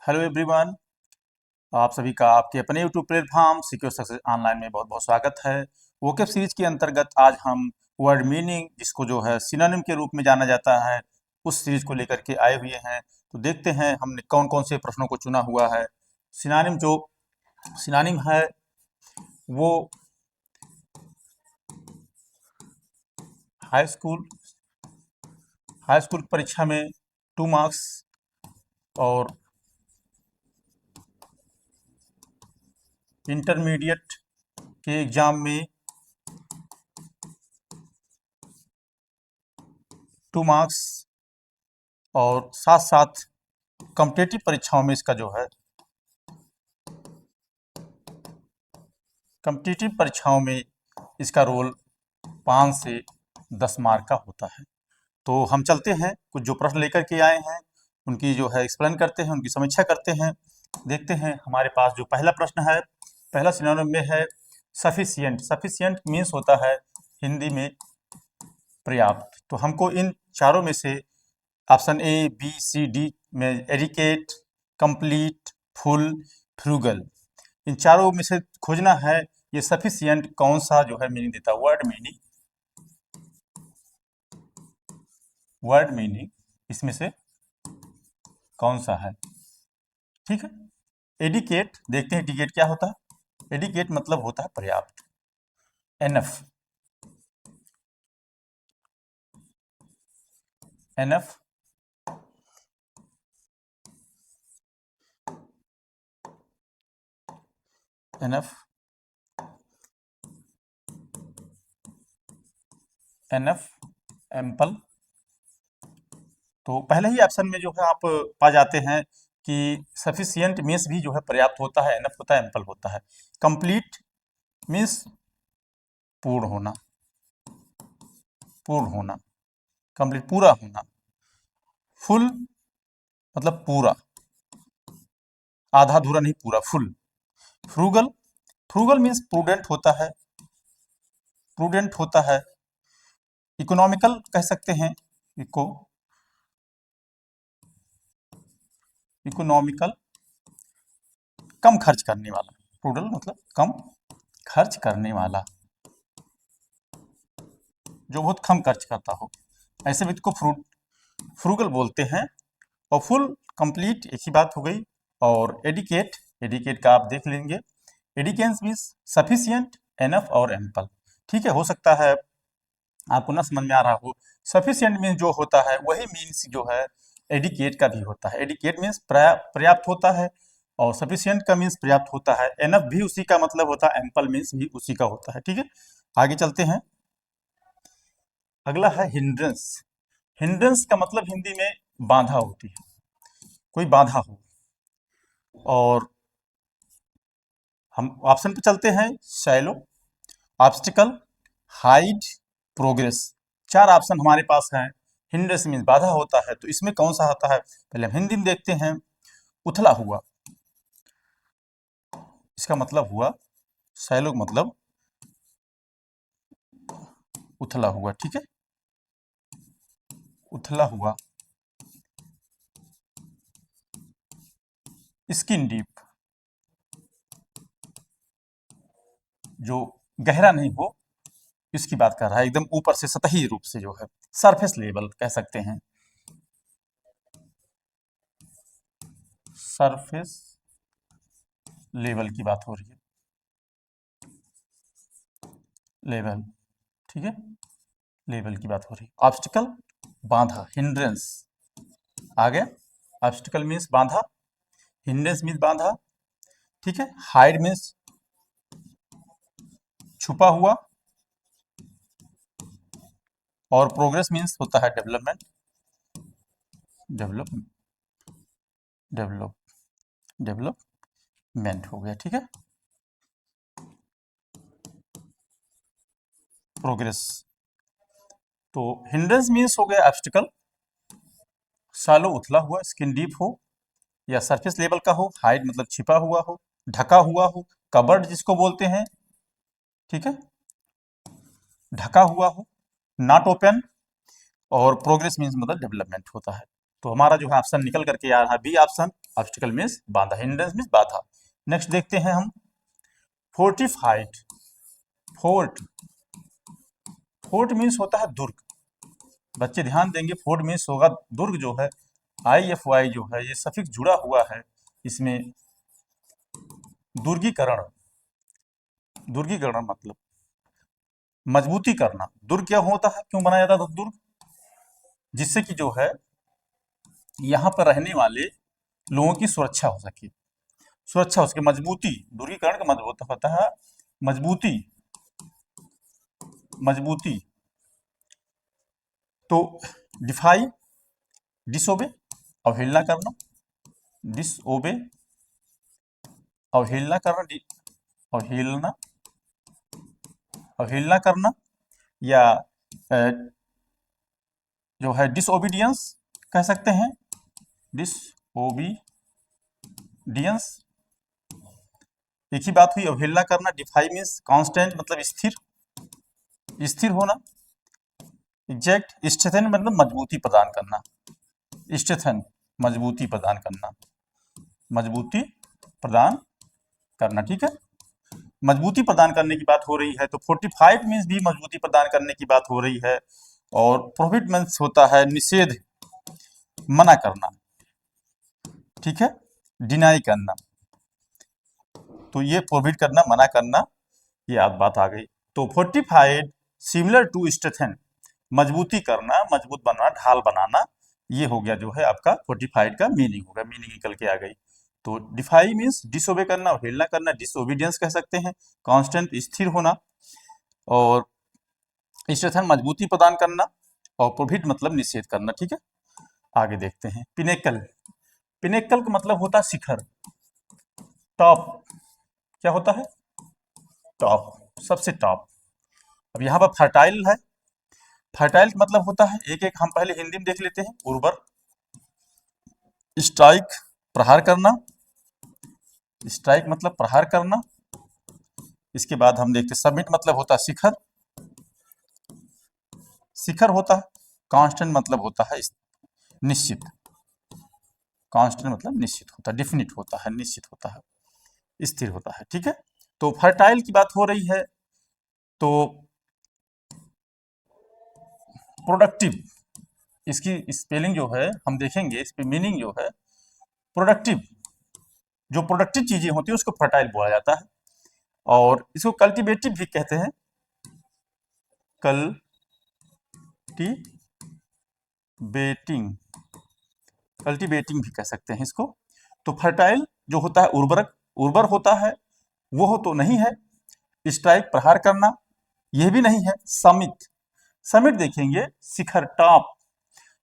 Hello everyone. आप सभी का आपके अपने YouTube platform secure success online में बहुत बहुत स्वागत है। वोकैब सीरीज के अंतर्गत आज हम वर्ड मीनिंग, जिसको जो है सिनोनिम के रूप में जाना जाता है, उस सीरीज को लेकर के आए हुए हैं। तो देखते हैं हमने कौन कौन से प्रश्नों को चुना हुआ है। सिनोनिम जो सिनोनिम है वो हाई स्कूल परीक्षा में 2 मार्क्स और इंटरमीडिएट के एग्जाम में 2 मार्क्स और साथ साथ कॉम्पिटिटिव परीक्षाओं में इसका जो है कॉम्पिटिटिव परीक्षाओं में इसका रोल 5 से 10 मार्क का होता है। तो हम चलते हैं, कुछ जो प्रश्न लेकर के आए हैं उनकी जो है एक्सप्लेन करते हैं, उनकी समीक्षा करते हैं। देखते हैं हमारे पास जो पहला प्रश्न है, पहला सिनोनिम में है सफिशिएंट। सफिशिएंट मीन्स होता है हिंदी में पर्याप्त। तो हमको इन चारों में से option A, B, C, D में एडिकेट, कंप्लीट, फुल, फ्रूगल, इन चारों में से खोजना है ये सफिशिएंट कौन सा जो है मीनिंग देता है। वर्ड मीनिंग इसमें से कौन सा है। ठीक है। एडिकेट देखते हैं, एडिकेट क्या होता है। एडिकेट मतलब होता है पर्याप्त, enough. Enough enough enough ample. तो पहले ही ऑप्शन में जो है आप पा जाते हैं कि सफिशिएंट मीन्स भी जो है पर्याप्त होता है, एनफ होता है, एम्पल होता है। कंप्लीट मीन्स पूर्ण होना, कंप्लीट पूरा होना। फुल मतलब पूरा, आधा अधूरा नहीं, पूरा full. Frugal, frugal means prudent होता है। इकोनॉमिकल कह सकते हैं, इकोनॉमिकल कम खर्च करने वाला। प्रूडल मतलब कम खर्च करने वाला, जो बहुत कम खर्च करता हो, ऐसे व्यक्ति को फ्रूगल बोलते हैं। और फुल, कंप्लीट एक ही बात हो गई। और एडिकेट, एडिकेट का आप देख लेंगे। एडिकेंस मीन्स सफिशिएंट, एनफ और एम्पल। ठीक है, हो सकता है आपको ना समझ में आ रहा हो। सफिशिएंट मीन्स जो होता है वही मीन्स जो है एडिकेट का भी होता है। एडिकेट मीन्स पर्याप्त होता है, और सफिशिएंट का मीन्स पर्याप्त होता है। एनफ भी उसी का मतलब होता है, एम्पल मीन्स भी उसी का होता है। ठीक है, आगे चलते हैं। अगला है हिंड्रेंस। हिंड्रेंस का मतलब हिंदी में बाधा होती है, कोई बाधा हो। और हम ऑप्शन पे चलते हैं। शैलो, ऑब्स्टिकल, हाइड, प्रोग्रेस, चार ऑप्शन हमारे पास हैं। हिंड्रेंस मीन्स बाधा होता है, तो इसमें कौन सा होता है पहले हम हिंदी में देखते हैं। उथला हुआ, इसका मतलब हुआ शैलो मतलब उथला हुआ। ठीक है, उथला हुआ। स्किन डीप, जो गहरा नहीं हो, इसकी बात कर रहा है, एकदम ऊपर से सतही रूप से जो है। सरफेस लेवल कह सकते हैं, सरफेस लेवल की बात हो रही है, लेवल। ठीक है, लेवल की बात हो रही है। ऑब्स्टिकल बाधा, हिंड्रेंस आ गया। ऑब्स्टिकल मीन्स बाधा, हिंड्रेंस मीन्स बाधा। ठीक है, हाइड मीन्स छुपा हुआ, और प्रोग्रेस मीन्स होता है डेवलपमेंट। डेवलप डेवलप डेवलपमेंट हो गया। ठीक है, प्रोग्रेस। तो हिंड्रेंस मीन्स हो गया ऑब्स्टिकल, सालो उथला हुआ, स्किन डीप हो या सरफेस लेवल का हो। हाइड मतलब छिपा हुआ हो, ढका हुआ हो, कवर्ड जिसको बोलते हैं। ठीक है, ढका हुआ हो, नॉट ओपन। और प्रोग्रेस मीन्स मतलब डेवलपमेंट होता है। तो हमारा जो है ऑप्शन निकल करके आ रहा है बी ऑप्शन, ऑब्स्टिकल मीन्स बाधा, हिंड्रेंस मीन्स बाधा। नेक्स्ट देखते हैं हम फोर्टिफाइड। फोर्ट, फोर्ट मीन्स होता है दुर्ग। बच्चे ध्यान देंगे, फोर्ट मीन्स होगा दुर्ग जो है, IFY जो है ये सफिक्स जुड़ा हुआ है इसमें। दुर्गीकरण, दुर्गीकरण मतलब मजबूती करना। दुर्ग क्या होता है, क्यों बनाया जाता था दुर्ग? जिससे कि जो है यहाँ पर रहने वाले लोगों की सुरक्षा हो सके, सुरक्षा हो सके, मजबूती। दुर्गीकरण का मतलब होता है मजबूती, मजबूती। तो डिफाई, डिसोबे, अवहेलना करना, डिसओबे, अवहेलना करना, अवहेलना, अवहेलना करना, या जो है डिसओबीडियंस कह सकते हैं, डिसओबीडियंस। एक ही बात हुई, अवहेलना करना। डिफाई मीन्स कांस्टेंट मतलब स्थिर, स्थिर होना। एग्जैक्ट, स्ट्रेथन मतलब मजबूती प्रदान करना, स्ट्रेथन मजबूती प्रदान करना, मजबूती प्रदान करना, ठीक है। मजबूती प्रदान करने की बात हो रही है तो फोर्टिफाइड मीन्स भी मजबूती प्रदान करने की बात हो रही है। और प्रोहिबिट मीन्स होता है निषेध, मना करना, ठीक है, डिनाई करना। तो ये प्रोहिबिट करना, मना करना, ये आप बात आ गई। तो फोर्टिफाइड सिमिलर टू स्ट्रेथन, मजबूती करना, मजबूत बनाना, ढाल बनाना, ये हो गया जो है आपका फोर्टिफाइड का मीनिंग होगा, मीनिंग निकल के आ गई। तो डिफाई मीन्स डिसोबे करना, अवहेलना करना, डिसओबीडियंस कह सकते हैं, कांस्टेंट स्थिर होना, और स्ट्रेथन मजबूती प्रदान करना, और प्रोहिबिट मतलब निषेध करना, ठीक है। आगे देखते हैं पिनेकल। पिनेकल का मतलब होता है शिखर, टॉप। क्या होता है? टॉप, सबसे टॉप। अब यहाँ पर फर्टाइल है, फर्टाइल का मतलब होता है, एक एक हम पहले हिंदी में देख लेते हैं। उर्वर, स्ट्राइक प्रहार करना, स्ट्राइक मतलब प्रहार करना। इसके बाद हम देखते हैं सबमिट मतलब होता है शिखर, शिखर होता है। कांस्टेंट मतलब होता है निश्चित, कांस्टेंट मतलब निश्चित होता है, डिफिनिट होता है, निश्चित होता है, स्थिर होता है, ठीक है। तो फर्टाइल की बात हो रही है तो प्रोडक्टिव, इसकी स्पेलिंग जो है हम देखेंगे, इस पे मीनिंग जो है प्रोडक्टिव, जो प्रोडक्टिव चीजें होती है उसको फर्टाइल बोला जाता है। और इसको कल्टीवेटिव भी कहते हैं, कल्टीवेटिंग, कल्टीवेटिंग भी कह सकते हैं इसको। तो फर्टाइल जो होता है उर्वरक, उर्वर होता है, वो तो नहीं है। स्ट्राइक प्रहार करना, यह भी नहीं है। समिट, समिट देखेंगे शिखर, टॉप।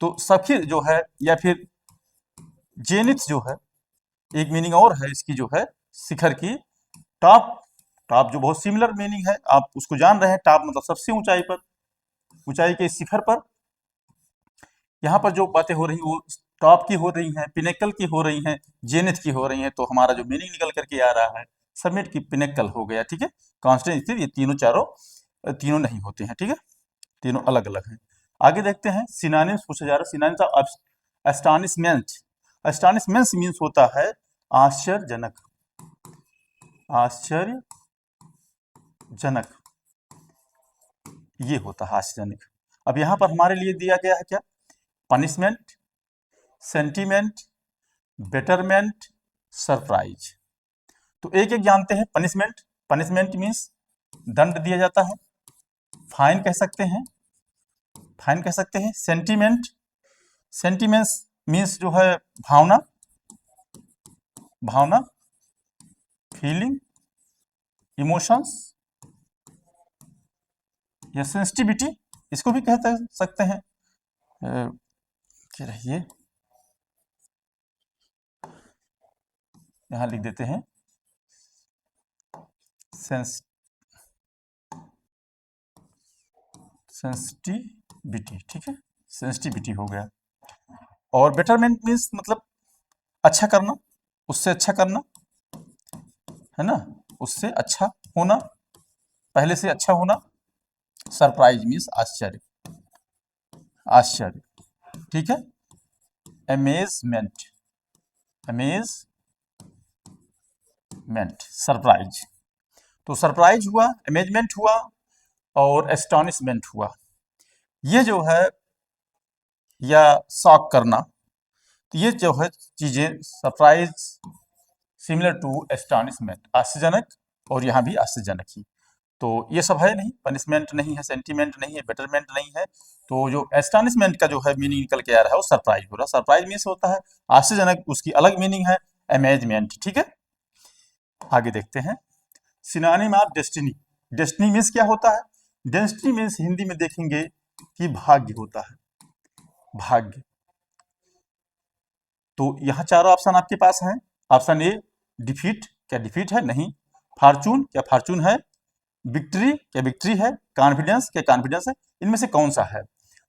तो सखिर जो है या फिर जेनिथ जो है, एक मीनिंग और है इसकी जो है शिखर की, टॉप। टॉप जो बहुत सिमिलर मीनिंग है, आप उसको जान रहे हैं। टॉप मतलब सबसे ऊंचाई पर, ऊंचाई के शिखर पर। यहाँ पर जो बातें हो रही वो टॉप की हो रही हैं, पिनेकल की हो रही हैं, जेनिथ की हो रही हैं। तो हमारा जो मीनिंग निकल करके आ रहा है समिट की पिनेकल हो गया, ठीक है। कांस्टेंट स्थिर, ये तीनों चारों तीनों नहीं होते हैं, ठीक है, तीनों अलग अलग हैं। आगे देखते हैं सिनोनिम्स पूछा जा रहा है। सिनोनिम्स ऑफ एस्टॉनिशमेंट, एस्टॉनिशमेंट मीन्स होता है आश्चर्यजनक, आश्चर्यजनक, ये होता है आश्चर्यजनक। अब यहाँ पर हमारे लिए दिया गया है क्या? Punishment, sentiment, betterment, surprise. तो एक एक जानते हैं। पनिशमेंट, पनिशमेंट मीन्स दंड दिया जाता है, फाइन कह सकते हैं, फाइन कह सकते हैं। सेंटीमेंट, सेंटीमेंट्स मीन्स जो है भावना, भावना, फीलिंग, इमोशंस या सेंसिटिविटी, इसको भी कह सकते हैं। क्या रहिए, यहां लिख देते हैं सेंसिटिविटी, ठीक है, सेंसिटिविटी हो गया। और बेटरमेंट मीन्स मतलब अच्छा करना, उससे अच्छा करना, है ना, उससे अच्छा होना, पहले से अच्छा होना। सरप्राइज मीन्स आश्चर्य, आश्चर्य, ठीक है। Amazement, amazement, surprise. तो सरप्राइज हुआ, अमेजमेंट हुआ और एस्टॉनिशमेंट हुआ। ये जो है, या शॉक करना, तो ये जो है चीजें, सरप्राइज सिमिलर टू एस्टॉनिशमेंट, आश्चर्यजनक, और यहाँ भी आश्चर्यजनक ही। तो ये सब है नहीं, पनिशमेंट नहीं है, सेंटीमेंट नहीं है, बेटरमेंट नहीं है। तो जो एस्टॉनिशमेंट का जो है मीनिंग निकल के आ रहा है वो सरप्राइज हो रहा है। सरप्राइज मीन्स होता है आश्चर्यजनक, उसकी अलग मीनिंग है अमेजमेंट। ठीक है, आगे देखते हैं। Synonym of destiny. Destiny means क्या होता है? डेस्टिनी मीन्स हिंदी में देखेंगे कि भाग्य होता है, भाग्य। तो यहाँ चारों ऑप्शन आपके पास हैं। ऑप्शन ए डिफीट, क्या डिफीट है? नहीं। फॉर्चून, क्या फॉर्चून है? विक्ट्री, क्या विक्ट्री है? कॉन्फिडेंस, क्या कॉन्फिडेंस है? इनमें से कौन सा है?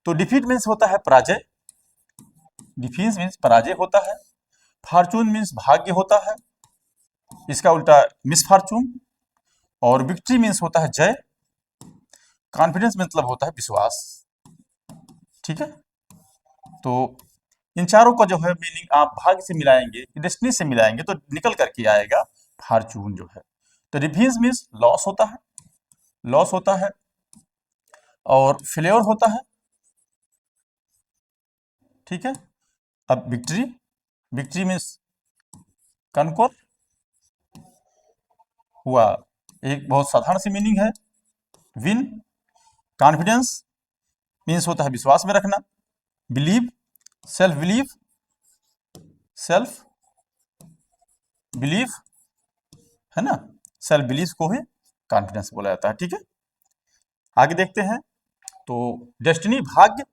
तो डिफीट मीन्स होता है पराजय, डिफीट मीन्स पराजय होता है। फॉर्चून मीन्स भाग्य होता है, इसका उल्टा मिसफॉर्चून। और विक्ट्री मीन्स होता है जय। कॉन्फिडेंस मतलब होता है विश्वास। ठीक है, तो इन चारों का जो है मीनिंग आप भाग्य से मिलाएंगे, डेस्टिनी से मिलाएंगे तो निकल करके आएगा फॉर्चून जो है। तो रिव्यूज मीन्स लॉस होता है, लॉस होता है। और फेल्योर होता है। ठीक है, अब विक्ट्री, विक्ट्री मीन्स कनकोर हुआ, एक बहुत साधारण सी मीनिंग है। विन, कॉन्फिडेंस मीन्स होता है विश्वास में रखना। Believe, self believe, self believe है ना, सेल्फ बिलीव को ही कॉन्फिडेंस बोला जाता है। ठीक है, आगे देखते हैं। तो डेस्टिनी भाग्य,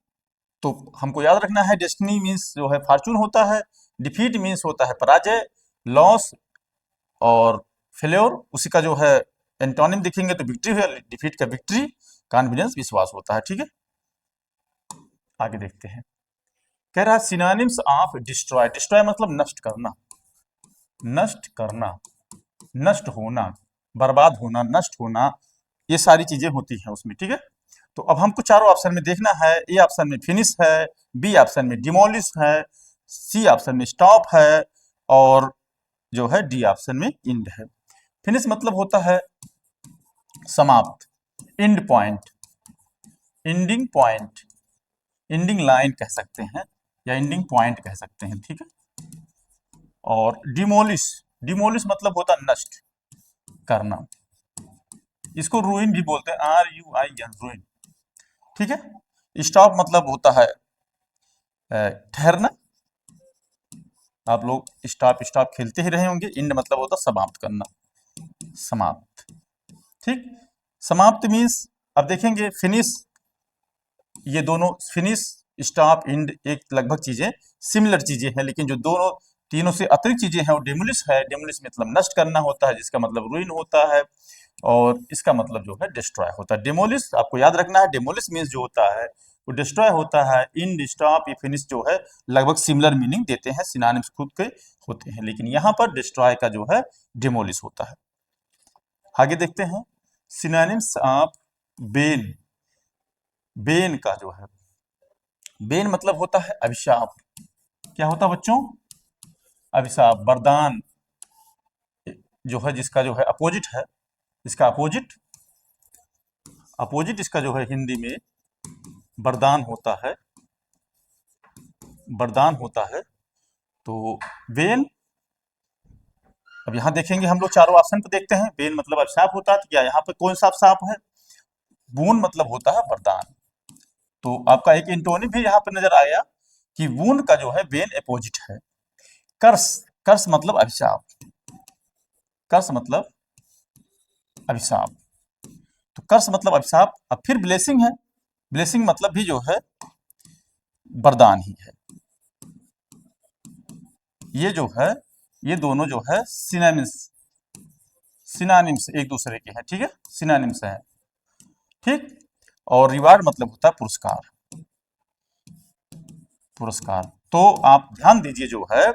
तो हमको याद रखना है डेस्टिनी मीन्स जो है फॉर्चून होता है, डिफीट मीन्स होता है पराजय, लॉस और फेल्योर उसी का जो है एंटोनिम दिखेंगे तो विक्ट्री है, डिफीट का विक्ट्री, कॉन्फिडेंस विश्वास होता है। ठीक है, आगे देखते हैं। कह रहा है सिनोनिम्स ऑफ डिस्ट्रॉय। डिस्ट्रॉय मतलब नष्ट करना, नष्ट करना, नष्ट होना, बर्बाद होना, नष्ट होना, ये सारी चीजें होती हैं उसमें। ठीक है, तो अब हमको चारों ऑप्शन में देखना है। ए ऑप्शन में फिनिश है, बी ऑप्शन में डिमोलिश है, सी ऑप्शन में स्टॉप है, और जो है डी ऑप्शन में इंड है। फिनिश मतलब होता है समाप्त, end point, ending point, ending line कह सकते हैं या इंडिंग पॉइंट कह सकते हैं। ठीक है, और डिमोलिश, डिमोलिश मतलब होता है नष्ट करना, इसको रूइन भी बोलते हैं, RUIN, रूइन। ठीक है, स्टॉप मतलब होता है ठहरना, आप लोग स्टॉप स्टॉप खेलते ही रहे होंगे। इंड मतलब होता है समाप्त करना, समाप्त। ठीक, समाप्त मीन्स अब देखेंगे फिनिश, ये दोनों फिनिश स्टॉप इंड एक लगभग चीजें सिमिलर चीजें हैं, लेकिन जो दोनों तीनों से अतिरिक्त चीजें हैं वो डेमोलिश है। डेमोलिश मतलब नष्ट करना होता है, जिसका मतलब रूइन होता है, और इसका मतलब जो है डिस्ट्रॉय होता है। डेमोलिश आपको याद रखना है, डेमोलिश मीन्स जो होता है वो डिस्ट्रॉय होता है। इंड, स्टॉप, ये फिनिश जो है लगभग सिमिलर मीनिंग देते हैं, सिनोनिम्स खुद के होते हैं, लेकिन यहाँ पर डिस्ट्रॉय का जो है डेमोलिश होता है। आगे देखते हैं सिनोनिम्स ऑफ बेन। बेन का जो है, बेन मतलब होता है अभिशाप। क्या होता है बच्चों? अभिशाप, वरदान जो है, जिसका जो है अपोजिट है, इसका अपोजिट, अपोजिट इसका जो है हिंदी में वरदान होता है, वरदान होता है। तो बेन, अब यहां देखेंगे हम लोग चारों ऑप्शन पे देखते हैं। बेन मतलब अभिशाप होता है, तो क्या यहाँ पे कौन सा अभिशाप है? बून मतलब होता है वरदान। तो आपका एक एंटोनिम भी यहाँ पे नजर आया कि वून का जो है बेन अपोजिट है। कर्स, कर्स मतलब अभिशाप, कर्स मतलब अभिशाप। तो कर्स मतलब अभिशाप। अब फिर ब्लेसिंग है, ब्लेसिंग मतलब भी जो है वरदान ही है। ये जो है, ये दोनों जो है सिनोनिम्स, सिनोनिम्स एक दूसरे के हैं। ठीक है, सिनोनिम्स है। ठीक, और रिवार्ड मतलब होता है पुरस्कार, पुरस्कार। तो आप ध्यान दीजिए, जो है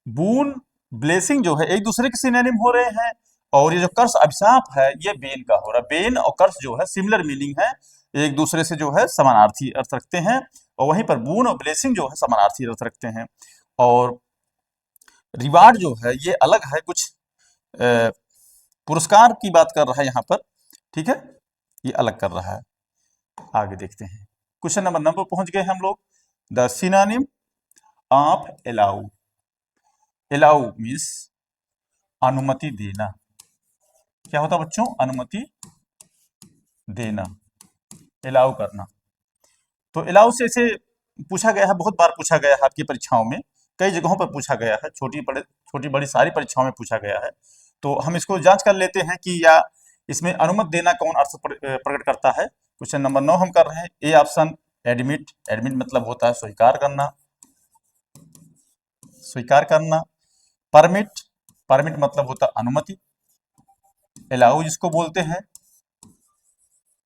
बून, ब्लेसिंग जो है एक दूसरे के सिनोनिम हो रहे हैं, और ये जो कर्स अभिशाप है ये बेन का हो रहा है। बेन और कर्स जो है सिमिलर मीनिंग है, एक दूसरे से जो है समानार्थी अर्थ रखते हैं, और वहीं पर बून और ब्लेसिंग जो है समानार्थी अर्थ रखते हैं। और रिवार्ड जो है ये अलग है, कुछ अ, पुरस्कार की बात कर रहा है यहाँ पर, ठीक है, ये अलग कर रहा है। आगे देखते हैं, क्वेश्चन नंबर 9 पर पहुंच गए हम लोग। The synonym of allow. Allow means अनुमति देना। क्या होता है बच्चों? अनुमति देना, अलाउ करना। तो अलाउ से ऐसे पूछा गया है, बहुत बार पूछा गया है आपकी परीक्षाओं में, कई जगहों पर पूछा गया है, छोटी बड़ी सारी परीक्षाओं में पूछा गया है। तो हम इसको जांच कर लेते हैं कि या इसमें अनुमति देना कौन अर्थ प्रकट करता है। क्वेश्चन नंबर 9 हम कर रहे हैं। A option admit. एडमिट मतलब होता है स्वीकार करना, स्वीकार करना। परमिट, परमिट मतलब होता है अनुमति। अलाउ जिसको बोलते हैं,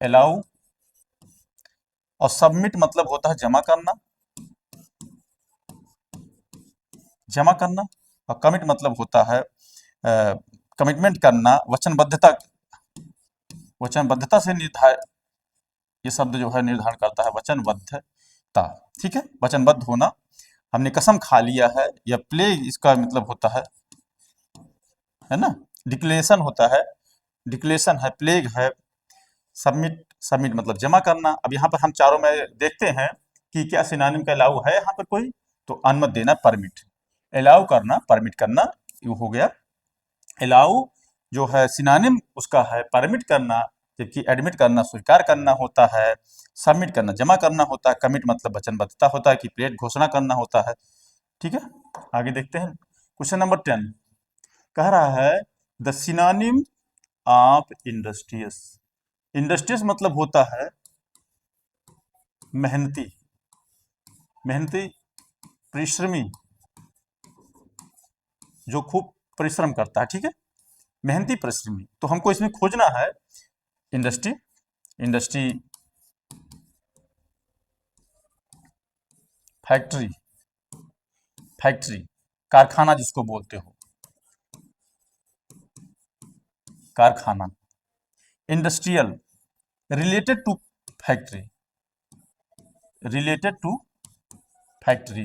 अलाउ। और सबमिट मतलब होता है जमा करना, जमा करना। और कमिट मतलब होता है कमिटमेंट करना, वचनबद्धता, वचनबद्धता से निर्धारित, ये शब्द जो है निर्धारण करता है वचनबद्धता, ठीक है, वचनबद्ध होना। हमने कसम खा लिया है, या प्लेग इसका मतलब होता है ना, डिक्लेरेशन होता है, डिक्लेरेशन है, प्लेग है। सबमिट, सबमिट मतलब जमा करना। अब यहाँ पर हम चारों में देखते हैं कि क्या सिनोनिम का अलाउ है यहाँ पर कोई, तो अनुमति देना परमिट, अलाउ करना परमिट करना, ये हो गया। अलाउ जो है सिनोनिम उसका है परमिट करना, जबकि एडमिट करना स्वीकार करना होता है, सबमिट करना जमा करना होता है, कमिट मतलब वचनबद्धता होता है कि प्लेट घोषणा करना होता है, ठीक है। आगे देखते हैं, क्वेश्चन नंबर 10 कह रहा है the synonym of industrious. Industrious मतलब होता है मेहनती, मेहनती, परिश्रमी, जो खूब परिश्रम करता है, ठीक है, मेहनती परिश्रमी। तो हमको इसमें खोजना है इंडस्ट्री, इंडस्ट्री, फैक्ट्री, फैक्ट्री, कारखाना जिसको बोलते हो, कारखाना। Industrial, related to factory, related to factory,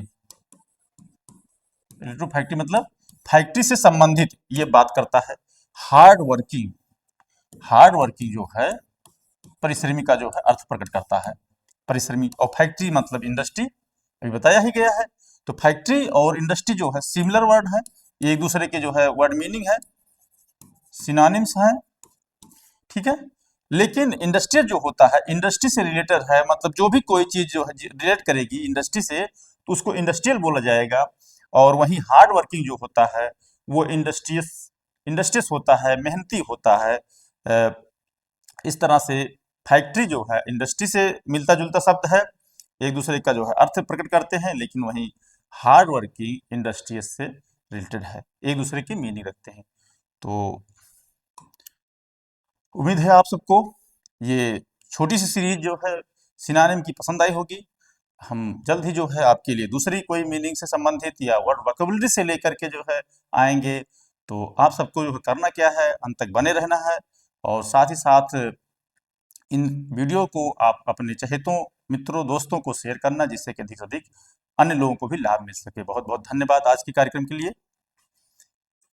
related to factory मतलब फैक्ट्री से संबंधित ये बात करता है। हार्ड वर्किंग, हार्ड वर्किंग जो है परिश्रमी का जो है अर्थ प्रकट करता है, परिश्रमी। और फैक्ट्री मतलब इंडस्ट्री, अभी बताया ही गया है। तो फैक्ट्री और इंडस्ट्री जो है सिमिलर वर्ड है, एक दूसरे के जो है वर्ड मीनिंग है, सिनोनिम्स हैं, ठीक है। लेकिन इंडस्ट्रियल जो होता है इंडस्ट्री से रिलेटेड है, मतलब जो भी कोई चीज जो है रिलेट करेगी इंडस्ट्री से तो उसको इंडस्ट्रियल बोला जाएगा। और वहीं हार्ड वर्किंग जो होता है वो इंडस्ट्रियस, इंडस्ट्रियस होता है, मेहनती होता है। इस तरह से फैक्ट्री जो है इंडस्ट्री से मिलता जुलता शब्द है, एक दूसरे का जो है अर्थ प्रकट करते हैं, लेकिन वहीं हार्ड वर्किंग इंडस्ट्रियस से रिलेटेड है, एक दूसरे की मीनिंग रखते हैं। तो उम्मीद है आप सबको ये छोटी सी सीरीज जो है सिनोनिम की पसंद आई होगी। हम जल्द ही जो है आपके लिए दूसरी कोई मीनिंग से संबंधित या वर्ड वोकैबुलरी से लेकर के जो है आएंगे। तो आप सबको जो है करना क्या है, अंत तक बने रहना है, और साथ ही साथ इन वीडियो को आप अपने चहेतों मित्रों दोस्तों को शेयर करना, जिससे कि अधिक से अधिक अन्य लोगों को भी लाभ मिल सके। बहुत बहुत धन्यवाद आज के कार्यक्रम के लिए।